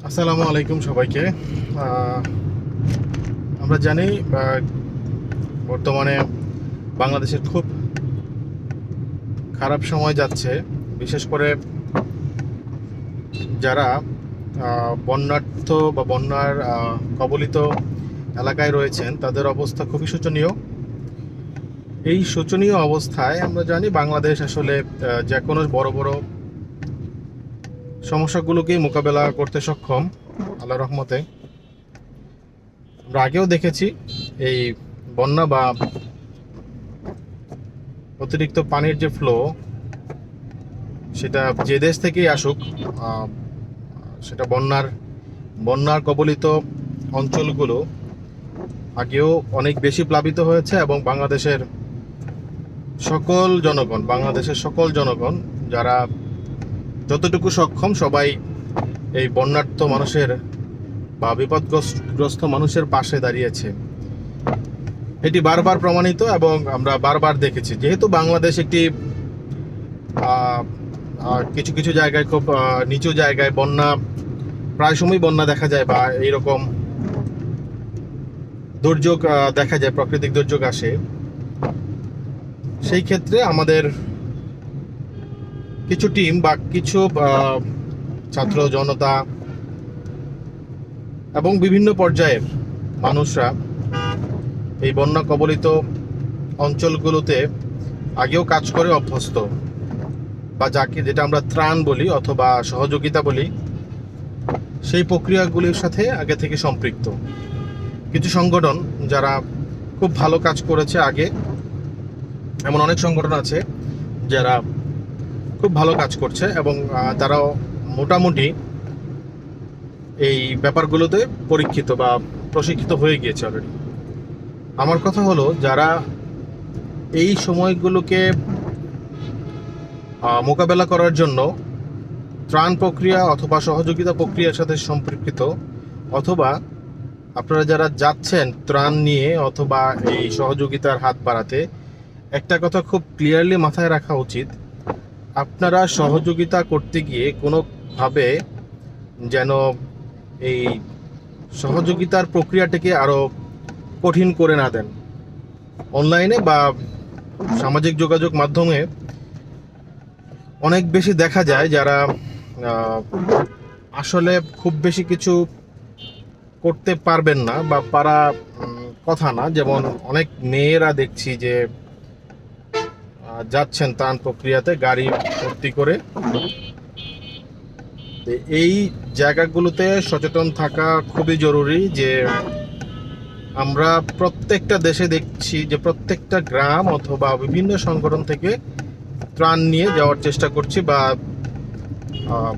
আসসালামু আলাইকুম সবাইকে। আমরা জানি বর্তমানে বাংলাদেশের খুব খারাপ সময় যাচ্ছে। বিশেষ করে যারা বন্যার্থ বা বন্যার কবলিত এলাকায় রয়েছেন তাদের অবস্থা খুবই শোচনীয়। এই শোচনীয় অবস্থায় আমরা জানি বাংলাদেশ আসলে যে কোনো বড় বড় সমস্যাগুলোকেই মোকাবেলা করতে সক্ষম আল্লাহর রহমতে। আমরা আগেও দেখেছি এই বন্যা বা অতিরিক্ত পানির যে ফ্লো, সেটা যে দেশ থেকেই আসুক, সেটা বন্যার কবলিত অঞ্চলগুলো আগেও অনেক বেশি প্লাবিত হয়েছে এবং বাংলাদেশের সকল জনগণ যারা যতটুকু সক্ষম সবাই এই বন্যার্থ মানুষের বা বিপদগ্রস্ত মানুষের পাশে দাঁড়িয়েছে। এটি বারবার প্রমাণিত এবং আমরা বারবার দেখেছি। যেহেতু বাংলাদেশ একটি কিছু কিছু জায়গায় খুব নিচু জায়গায় প্রায় সময় বন্যা দেখা যায় বা এইরকম দুর্যোগ দেখা যায়, প্রাকৃতিক দুর্যোগ আসে। সেই ক্ষেত্রে আমাদের কিছু টিম বা কিছু ছাত্র জনতা এবং বিভিন্ন পর্যায়ের মানুষরা এই বন্যা কবলিত অঞ্চলগুলোতে আগেও কাজ করে অভ্যস্ত, বা যেটা আমরা ত্রাণ বলি অথবা সহযোগিতা বলি, সেই প্রক্রিয়াগুলির সাথে আগে থেকে সম্পৃক্ত। কিছু সংগঠন যারা খুব ভালো কাজ করেছে আগে, এমন অনেক সংগঠন আছে যারা খুব ভালো কাজ করছে এবং তারাও মোটামুটি এই ব্যাপারগুলোতে পরীক্ষিত বা প্রশিক্ষিত হয়ে গিয়েছে অলরেডি। আমার কথা হলো, যারা এই সময়গুলোকে মোকাবেলা করার জন্য ত্রাণ প্রক্রিয়া অথবা সহযোগিতা প্রক্রিয়ার সাথে সম্পর্কিত, অথবা আপনারা যারা যাচ্ছেন ত্রাণ নিয়ে অথবা এই সহযোগিতার হাত বাড়াতে, একটা কথা খুব ক্লিয়ারলি মাথায় রাখা উচিত। আপনারা সহযোগিতা করতে গিয়ে কোনোভাবে যেন এই সহযোগিতার প্রক্রিয়াটাকে আরও কঠিন করে না দেন। অনলাইনে বা সামাজিক যোগাযোগ মাধ্যমে অনেক বেশি দেখা যায় যারা আসলে খুব বেশি কিছু করতে পারবেন না বা পারা কথা না। যেমন অনেক মেয়েরা দেখছি যে যাচ্ছেন ত্রাণ প্রক্রিয়াতে গাড়ি ভর্তি করে। এই জায়গাগুলোতে সচেতন থাকা খুবই জরুরি। যে আমরা প্রত্যেকটা দেশে দেখছি যে প্রত্যেকটা গ্রাম অথবা বিভিন্ন সংগঠন থেকে ত্রাণ নিয়ে যাওয়ার চেষ্টা করছি বা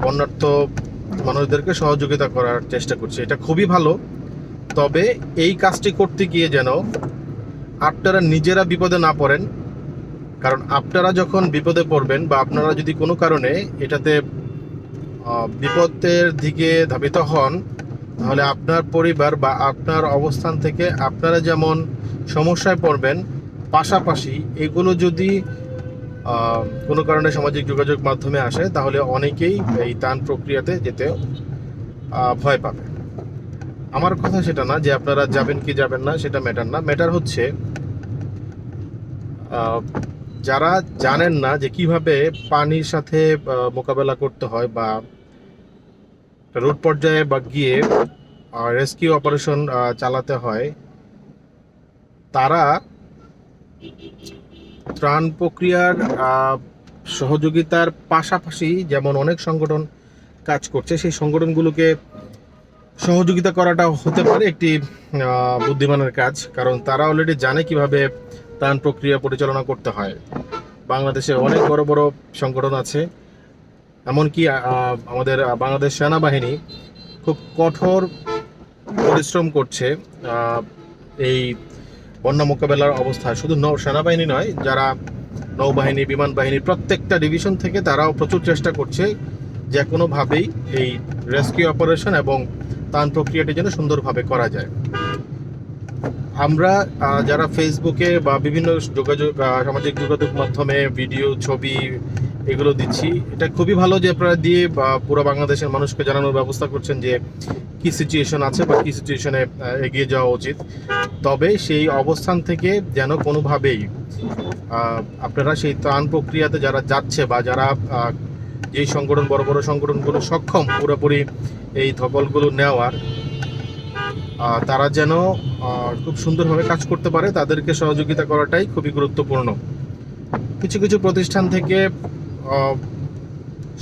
বন্যার্থ মানুষদেরকে সহযোগিতা করার চেষ্টা করছি। এটা খুবই ভালো। তবে এই কাজটি করতে গিয়ে যেন আপনারা নিজেরা বিপদে না পড়েন। কারণ আপনারা যখন বিপদে পড়বেন বা আপনারা যদি কোনো কারণে এটাতে বিপদের দিকে ধাবিত হন, তাহলে আপনার পরিবার বা আপনার অবস্থান থেকে আপনারা যেমন সমস্যায় পড়বেন, পাশাপাশি এগুলো যদি কোনো কারণে সামাজিক যোগাযোগ মাধ্যমে আসে, তাহলে অনেকেই এই ত্রাণ প্রক্রিয়াতে যেতে ভয় পাবে। আমার কথা সেটা না যে আপনারা যাবেন কি যাবেন না, সেটা ম্যাটার না। ম্যাটার হচ্ছে যারা জানেন না যে কিভাবে পানির সাথে মোকাবেলা করতে হয় বা রুট পর্যায়ে বা গিয়ে রেস্কিউ অপারেশন চালাতে হয়, তারা ত্রাণ প্রক্রিয়ার সহযোগিতার পাশাপাশি যেমন অনেক সংগঠন কাজ করছে, সেই সংগঠনগুলোকে সহযোগিতা করাটা হতে পারে একটি বুদ্ধিমানের কাজ। কারণ তারা অলরেডি জানে কিভাবে ত্রাণ প্রক্রিয়া পরিচালনা করতে হয়। বাংলাদেশে অনেক বড় বড় সংগঠন আছে, এমনকি আমাদের বাংলাদেশ সেনাবাহিনী খুব কঠোর পরিশ্রম করছে এই বন্যা মোকাবেলার অবস্থায়। শুধু সেনাবাহিনী নয়, যারা নৌবাহিনী, বিমান বাহিনীর প্রত্যেকটা ডিভিশন থেকে তারাও প্রচুর চেষ্টা করছে যে কোনোভাবেই এই রেস্কিউ অপারেশন এবং ত্রাণ প্রক্রিয়াটি যেন সুন্দরভাবে করা যায়। আমরা যারা ফেসবুকে বা বিভিন্ন সামাজিক যোগাযোগ মাধ্যমে ভিডিও, ছবি এগুলো দিচ্ছি। এটা খুবই ভালো যে আপনারা দিয়ে পুরো বাংলাদেশের মানুষকে জানানোর ব্যবস্থা করছেন যে কি সিচুয়েশন আছে বা কি সিচুয়েশনে এগিয়ে যাওয়া উচিত। তবে সেই অবস্থান থেকে যেন কোনোভাবেই আপনারা সেই ত্রাণ প্রক্রিয়াতে যারা যাচ্ছে বা যারা যেই সংগঠন বড় বড় সংগঠনগুলো সক্ষম পুরোপুরি এই ধকলগুলো নেওয়ার, তারা যেন খুব সুন্দরভাবে কাজ করতে পারে, তাদেরকে সহযোগিতা করাটাই খুবই গুরুত্বপূর্ণ। কিছু কিছু প্রতিষ্ঠান থেকে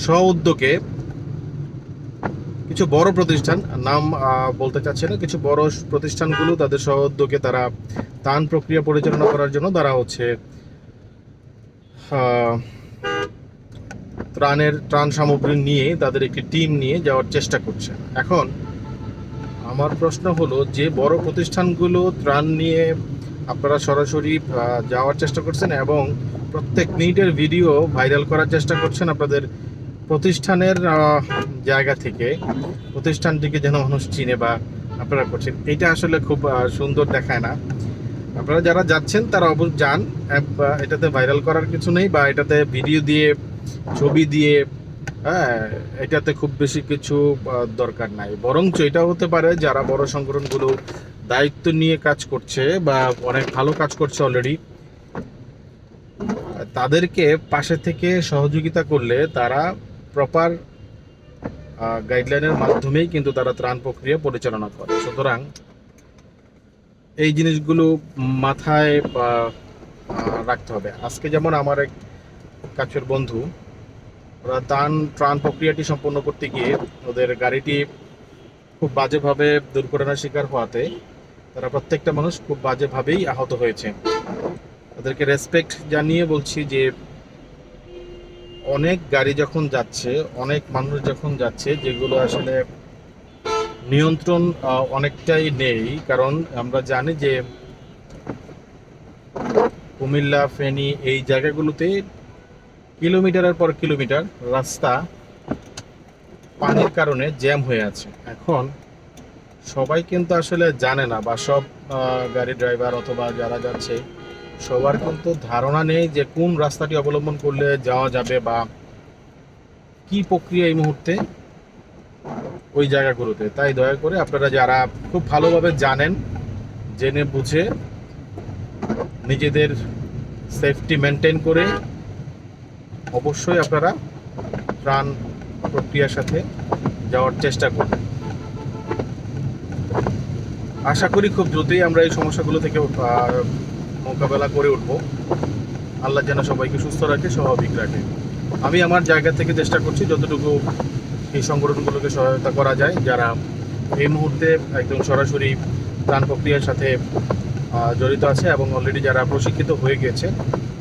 স্ব উদ্যোগে কিছু বড় প্রতিষ্ঠান, নাম বলতে চাচ্ছি না, কিছু বড় প্রতিষ্ঠানগুলো তাদের স্ব উদ্যোগে তারা ত্রাণ প্রক্রিয়া পরিচালনা করার জন্য তারা হচ্ছে ত্রাণ সামগ্রী নিয়ে তাদের একটি টিম নিয়ে যাওয়ার চেষ্টা করছে। এখন আমার প্রশ্ন হলো, যে বড় প্রতিষ্ঠানগুলো ত্রাণ নিয়ে আপনারা সরাসরি যাওয়ার চেষ্টা করছেন এবং প্রত্যেক মিনিটের ভিডিও ভাইরাল করার চেষ্টা করছেন আপনাদের প্রতিষ্ঠানের জায়গা থেকে, প্রতিষ্ঠানটিকে যেন মানুষ চিনে বা আপনারা করছেন, এটা আসলে খুব সুন্দর দেখায় না। আপনারা যারা যাচ্ছেন তারা অবশ্য যান, এটাতে ভাইরাল করার কিছু নেই বা এটাতে ভিডিও দিয়ে ছবি দিয়ে এটাতে খুব বেশি কিছু দরকার নাই। বরঞ্চ এটা হতে পারে যারা বড় সংগঠনগুলো দায়িত্ব নিয়ে কাজ করছে বা অনেক ভালো কাজ করছে অলরেডি, তাদেরকে পাশে থেকে সহযোগিতা করলে তারা প্রপার গাইডলাইনের মাধ্যমেই কিন্তু তারা ত্রাণ প্রক্রিয়া পরিচালনা করে। সুতরাং এই জিনিসগুলো মাথায় রাখতে হবে। আজকে যেমন আমার এক কাছের বন্ধু, ওরা ত্রাণ প্রক্রিয়াটি সম্পন্ন করতে গিয়ে ওদের গাড়িটি খুব বাজেভাবে দুর্ঘটনার শিকার হওয়াতে তারা প্রত্যেকটা মানুষ খুব বাজেভাবেই আহত হয়েছে। তাদেরকে রেসপেক্ট জানিয়ে বলছি যে অনেক গাড়ি যখন যাচ্ছে, অনেক মানুষ যখন যাচ্ছে, যেগুলো আসলে নিয়ন্ত্রণ অনেকটাই নেই, কারণ আমরা জানি যে কুমিল্লা, ফেনী এই জায়গাগুলোতে কিলোমিটারের পর কিলোমিটার রাস্তা পানির কারণে জ্যাম হয়ে আছে। এখন সবাই কিন্তু আসলে জানে না, বা সব গাড়ি ড্রাইভার অথবা যারা যাচ্ছে সবার কিন্তু ধারণা নেই যে কোন রাস্তাটি অবলম্বন করলে যাওয়া যাবে বা কি প্রক্রিয়া এই মুহূর্তে ওই জায়গাগুলোতে। তাই দয়া করে আপনারা যারা খুব ভালোভাবে জানেন, জেনে বুঝে নিজেদের সেফটি মেনটেন করে অবশ্যই আপনারা ত্রাণ প্রক্রিয়ার সাথে যাওয়ার চেষ্টা করবেন। আশা করি খুব দ্রুতই আমরা এই সমস্যাগুলো থেকে মোকাবেলা করে উঠব। আল্লাহ যেন সবাইকে সুস্থ রাখে, স্বাভাবিক রাখে। আমি আমার জায়গা থেকে চেষ্টা করছি যতটুকু এই সংগঠনগুলোকে সহায়তা করা যায়, যারা এই মুহূর্তে একদম সরাসরি ত্রাণ প্রক্রিয়ার সাথে জড়িত আছে এবং অলরেডি যারা প্রশিক্ষিত হয়ে গেছে,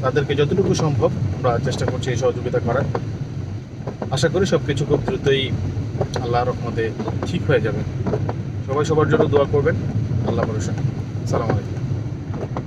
তাদেরকে যতটুকু সম্ভব আমরা চেষ্টা করছি এই সহযোগিতা করার। আশা করি সব কিছু খুব দ্রুতই আল্লাহর রহমতে ঠিক হয়ে যাবে। সবাই সবার জন্য দোয়া করবেন। আল্লাহ ভরসা। আসসালামু আলাইকুম।